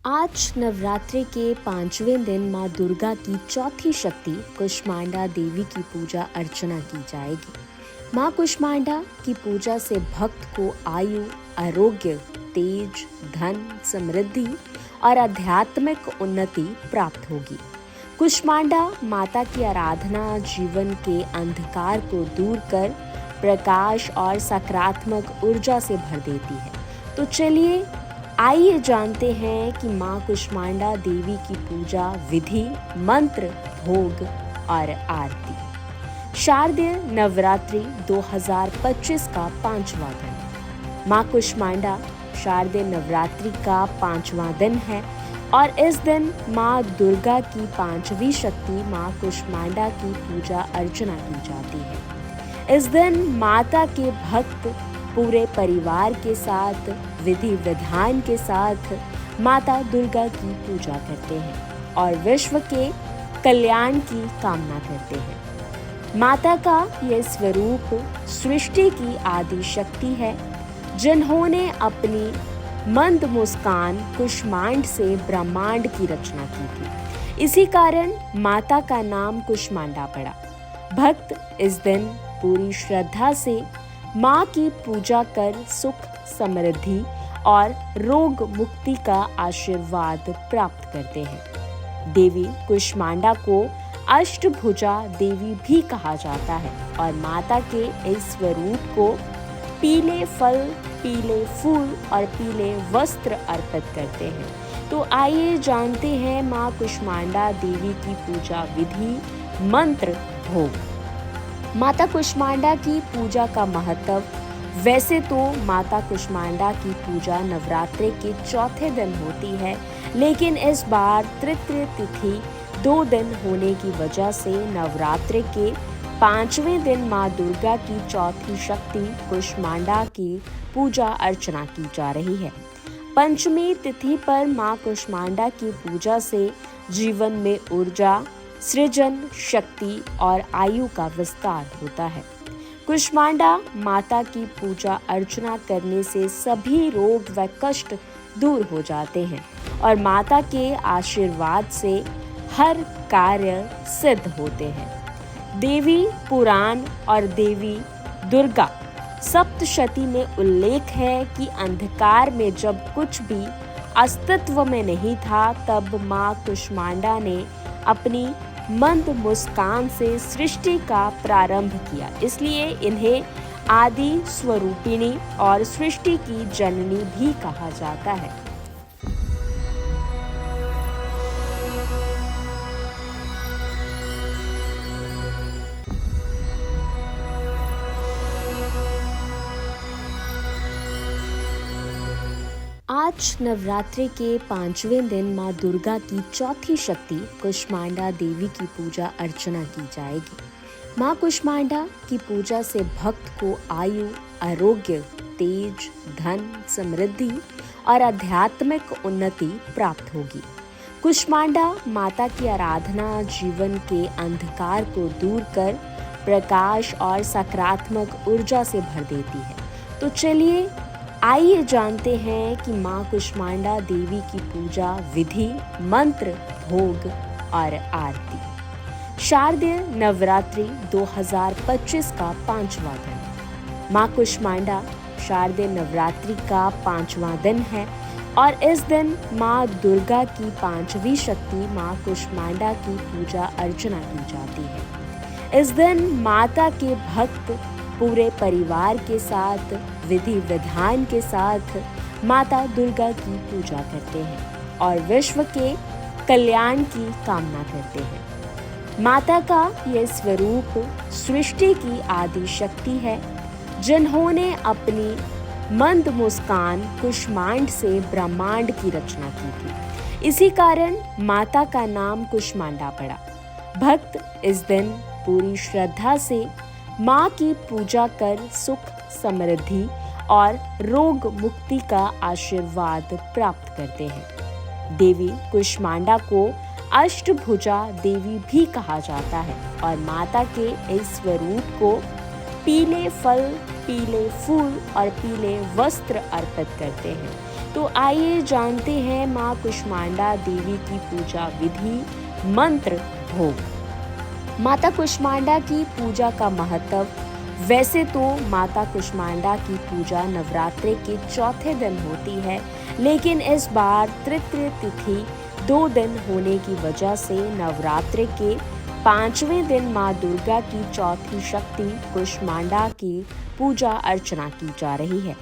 आज नवरात्रि के 5वें दिन माँ दुर्गा की चौथी शक्ति कुष्मांडा देवी की पूजा अर्चना की जाएगी। माँ कुष्मांडा की पूजा से भक्त को आयु, आरोग्य, तेज, धन, समृद्धि और आध्यात्मिक उन्नति प्राप्त होगी। कुष्मांडा माता की आराधना जीवन के अंधकार को दूर कर प्रकाश और सकारात्मक ऊर्जा से भर देती है। तो चलिए आइए जानते हैं कि माँ कुष्मांडा देवी की पूजा विधि, मंत्र, भोग और आरती। शारदीय नवरात्रि 2025 का 5वां दिन। माँ कुष्मांडा शारदीय नवरात्रि का 5वां दिन है और इस दिन माँ दुर्गा की 5वीं शक्ति माँ कुष्मांडा की पूजा अर्चना की जाती है। इस दिन माता के भक्त पूरे परिवार के साथ विधि विधान के साथ माता दुर्गा की पूजा करते हैं और विश्व के कल्याण की कामना करते हैं। माता का यह स्वरूप सृष्टि की आदि शक्ति है, जिन्होंने अपनी मंद मुस्कान कुष्मांड से ब्रह्मांड की रचना की थी। इसी कारण माता का नाम कुष्मांडा पड़ा। भक्त इस दिन पूरी श्रद्धा से माँ की पूजा कर सुख, समृद्धि और रोग मुक्ति का आशीर्वाद प्राप्त करते हैं। देवी कुष्मांडा को अष्टभुजा देवी भी कहा जाता है और माता के इस स्वरूप को पीले फल, पीले फूल और पीले वस्त्र अर्पित करते हैं। तो आइए जानते हैं माँ कुष्मांडा देवी की पूजा विधि, मंत्र, भोग। माता कुष्मांडा की पूजा का महत्व। वैसे तो माता कुष्मांडा की पूजा नवरात्रि के चौथे दिन होती है, लेकिन इस बार तृतीय तिथि 2 दिन होने की वजह से नवरात्रि के 5वें दिन माँ दुर्गा की चौथी शक्ति कुष्मांडा की पूजा अर्चना की जा रही है। पंचमी तिथि पर माँ कुष्मांडा की पूजा से जीवन में ऊर्जा, सृजन, शक्ति और आयु का विस्तार होता है। कुष्मांडा माता की पूजा अर्चना करने से सभी रोग व कष्ट दूर हो जाते हैं और माता के आशीर्वाद से हर कार्य सिद्ध होते हैं। देवी पुराण और देवी दुर्गा सप्तशती में उल्लेख है कि अंधकार में जब कुछ भी अस्तित्व में नहीं था, तब माँ कुष्मांडा ने अपनी मंद मुस्कान से सृष्टि का प्रारंभ किया। इसलिए इन्हें आदि स्वरूपिणी और सृष्टि की जननी भी कहा जाता है। आज नवरात्रि के 5वें दिन माँ दुर्गा की चौथी शक्ति कुष्मांडा देवी की पूजा अर्चना की जाएगी। माँ कुष्मांडा की पूजा से भक्त को आयु, आरोग्य, तेज, धन, समृद्धि और आध्यात्मिक उन्नति प्राप्त होगी। कुष्मांडा माता की आराधना जीवन के अंधकार को दूर कर प्रकाश और सकारात्मक ऊर्जा से भर देती है। तो चलिए आइए जानते हैं कि माँ कुष्मांडा देवी की पूजा विधि, मंत्र, भोग और आरती। शारदीय नवरात्रि 2025 का 5वां दिन। माँ कुष्मांडा शारदीय नवरात्रि का 5वां दिन है और इस दिन माँ दुर्गा की 5वीं शक्ति माँ कुष्मांडा की पूजा अर्चना की जाती है। इस दिन माता के भक्त पूरे परिवार के साथ विधि विधान के साथ माता दुर्गा की पूजा करते हैं और विश्व के कल्याण की कामना करते हैं। माता का यह स्वरूप सृष्टि की आदि शक्ति है, जिन्होंने अपनी मंद मुस्कान कुष्मांड से ब्रह्मांड की रचना की थी। इसी कारण माता का नाम कुष्मांडा पड़ा। भक्त इस दिन पूरी श्रद्धा से माँ की पूजा कर सुख, समृद्धि और रोग मुक्ति का आशीर्वाद प्राप्त करते हैं। देवी कुष्मांडा को अष्टभुजा देवी भी कहा जाता है और माता के इस स्वरूप को पीले फल, पीले फूल और पीले वस्त्र अर्पित करते हैं। तो आइए जानते हैं माँ कुष्मांडा देवी की पूजा विधि, मंत्र, भोग। माता कुष्मांडा की पूजा का महत्व। वैसे तो माता कुष्मांडा की पूजा नवरात्रि के चौथे दिन होती है, लेकिन इस बार तृतीय तिथि 2 दिन होने की वजह से नवरात्रि के 5वें दिन माँ दुर्गा की चौथी शक्ति कुष्मांडा की पूजा अर्चना की जा रही है।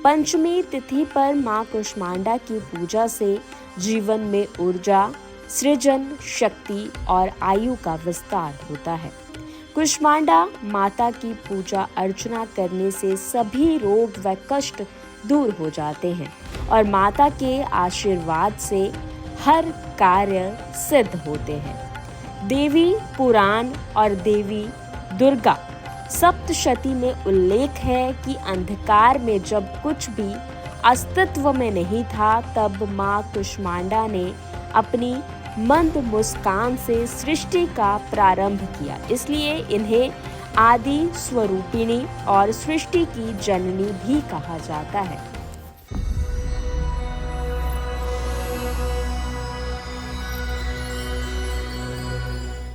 पंचमी तिथि पर माँ कुष्मांडा की पूजा से जीवन में ऊर्जा, सृजन, शक्ति और आयु का विस्तार होता है। कुष्मांडा माता की पूजा अर्चना करने से सभी रोग व कष्ट दूर हो जाते हैं और माता के आशीर्वाद से हर कार्य सिद्ध होते हैं। देवी पुराण और देवी दुर्गा सप्तशती में उल्लेख है कि अंधकार में जब कुछ भी अस्तित्व में नहीं था, तब माँ कुष्मांडा ने अपनी मंद मुस्कान से सृष्टि का प्रारंभ किया। इसलिए इन्हें आदि स्वरूपिणी और सृष्टि की जननी भी कहा जाता है।